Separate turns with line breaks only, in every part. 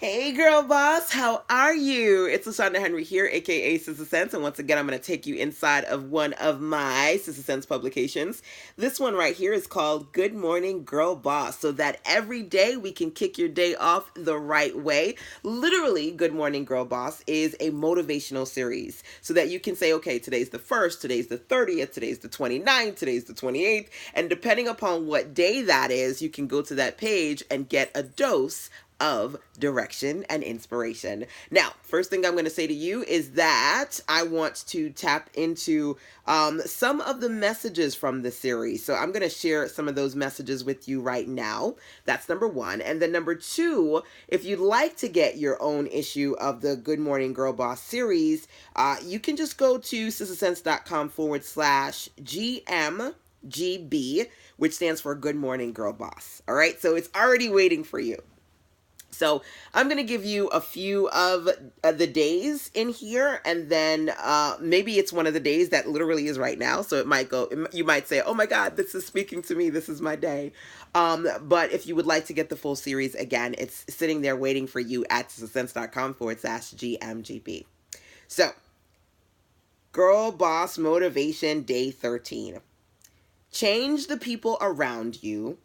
Hey girl boss, how are you? It's LaShanda Henry here, aka Sister Sense, and once again I'm going to take you inside of one of my Sister Sense publications. This one right here is called Good Morning Girl Boss, so that every day we can kick your day off the right way. Literally, Good Morning Girl Boss is a motivational series, so that you can say, okay, today's the 1st, today's the 30th, today's the 29th, today's the 28th, and depending upon what day that is, you can go to that page and get a dose of direction and inspiration. Now, first thing I'm going to say to you is that I want to tap into some of the messages from the series. So I'm going to share some of those messages with you right now. That's number one. And then number two, if you'd like to get your own issue of the Good Morning Girl Boss series, you can just go to sistersense.com/GMGB, which stands for Good Morning Girl Boss. All right. So it's already waiting for you. So I'm going to give you a few of the days in here, and then maybe it's one of the days that literally is right now. So it might go, you might say, oh my God, this is speaking to me. This is my day. But if you would like to get the full series, again, it's sitting there waiting for you at sense.com/GMGB. So Girl Boss Motivation Day 13. Change the people around you,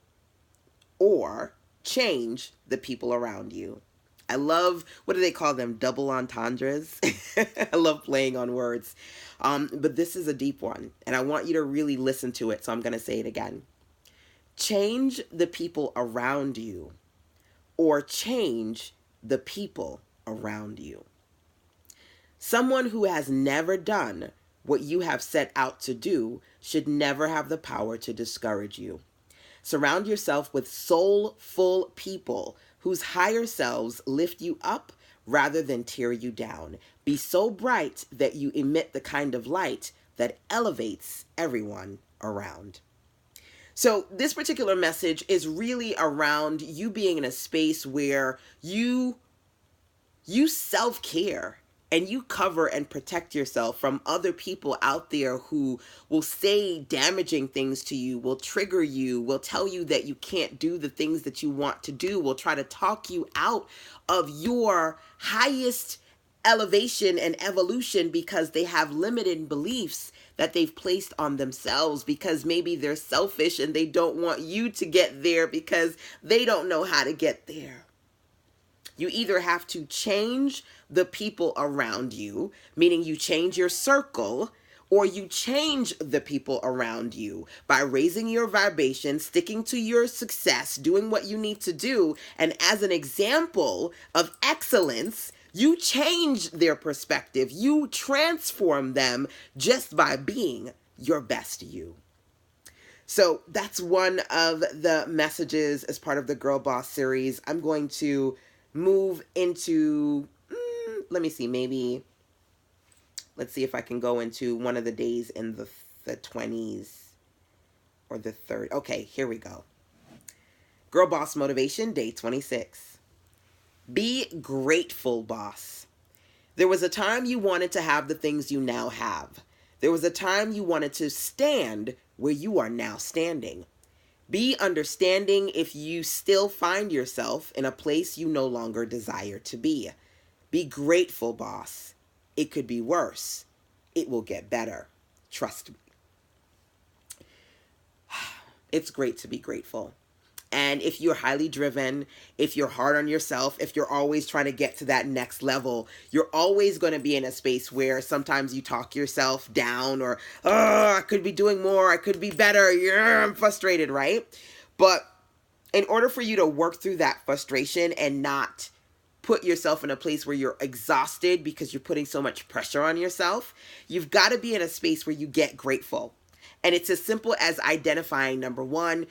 or change the people around you. I love, what do they call them? Double entendres. I love playing on words. But this is a deep one, and I want you to really listen to it, so I'm going to say it again. Change the people around you, or change the people around you. Someone who has never done what you have set out to do should never have the power to discourage you. Surround yourself with soulful people whose higher selves lift you up rather than tear you down. Be so bright that you emit the kind of light that elevates everyone around. So this particular message is really around you being in a space where you self-care. And you cover and protect yourself from other people out there who will say damaging things to you, will trigger you, will tell you that you can't do the things that you want to do, will try to talk you out of your highest elevation and evolution because they have limited beliefs that they've placed on themselves, because maybe they're selfish and they don't want you to get there because they don't know how to get there. You either have to change the people around you, meaning you change your circle, or you change the people around you by raising your vibration, sticking to your success, doing what you need to do. And as an example of excellence, you change their perspective. You transform them just by being your best you. So that's one of the messages as part of the Girl Boss series. I'm going to move into, let me see, maybe, let's see if I can go into one of the days in the 20s or the 3rd. Okay, here we go. Girl Boss Motivation, Day 26. Be grateful, boss. There was a time you wanted to have the things you now have. There was a time you wanted to stand where you are now standing. Be understanding if you still find yourself in a place you no longer desire to be. Be grateful, boss. It could be worse. It will get better. Trust me. It's great to be grateful. And if you're highly driven, if you're hard on yourself, if you're always trying to get to that next level, you're always going to be in a space where sometimes you talk yourself down, or, oh, I could be doing more, I could be better, yeah, I'm frustrated, right? But in order for you to work through that frustration and not put yourself in a place where you're exhausted because you're putting so much pressure on yourself, you've got to be in a space where you get grateful. And it's as simple as identifying, number one,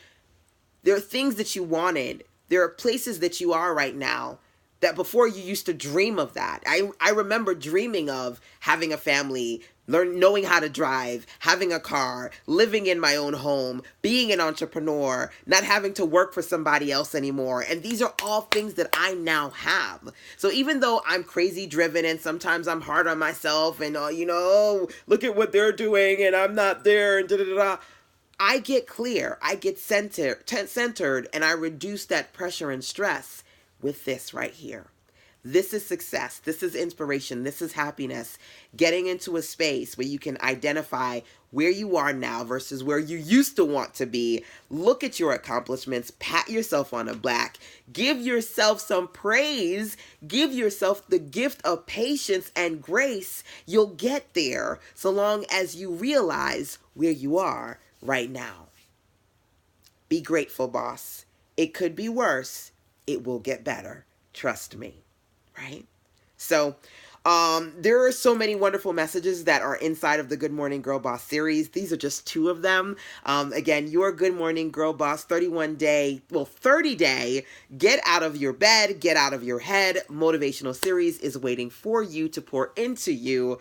there are things that you wanted. There are places that you are right now that before you used to dream of that. I remember dreaming of having a family, knowing how to drive, having a car, living in my own home, being an entrepreneur, not having to work for somebody else anymore. And these are all things that I now have. So even though I'm crazy driven and sometimes I'm hard on myself and, look at what they're doing and I'm not there and da-da-da-da, I get clear, I get centered, and I reduce that pressure and stress with this right here. This is success. This is inspiration. This is happiness. Getting into a space where you can identify where you are now versus where you used to want to be. Look at your accomplishments. Pat yourself on the back. Give yourself some praise. Give yourself the gift of patience and grace. You'll get there so long as you realize where you are right now. Be grateful, boss. It could be worse. It will get better. Trust me. Right? So, there are so many wonderful messages that are inside of the Good Morning Girl Boss series. These are just two of them. Again, your Good Morning Girl Boss 30-day, get out of your bed, get out of your head motivational series is waiting for you to pour into you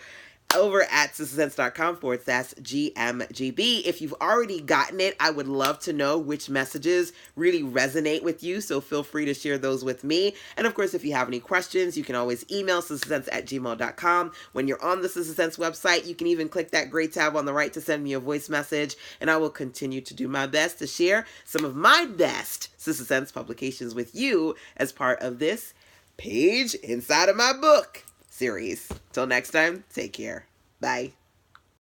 over at sistersense.com/GMGB. If you've already gotten it, I would love to know which messages really resonate with you, so feel free to share those with me. And of course, if you have any questions, you can always email sistersense@gmail.com. When you're on the Sister Sense website, you can even click that gray tab on the right to send me a voice message, and I will continue to do my best to share some of my best Sister Sense publications with you as part of this page inside of my book series. Till next time, take care. Bye.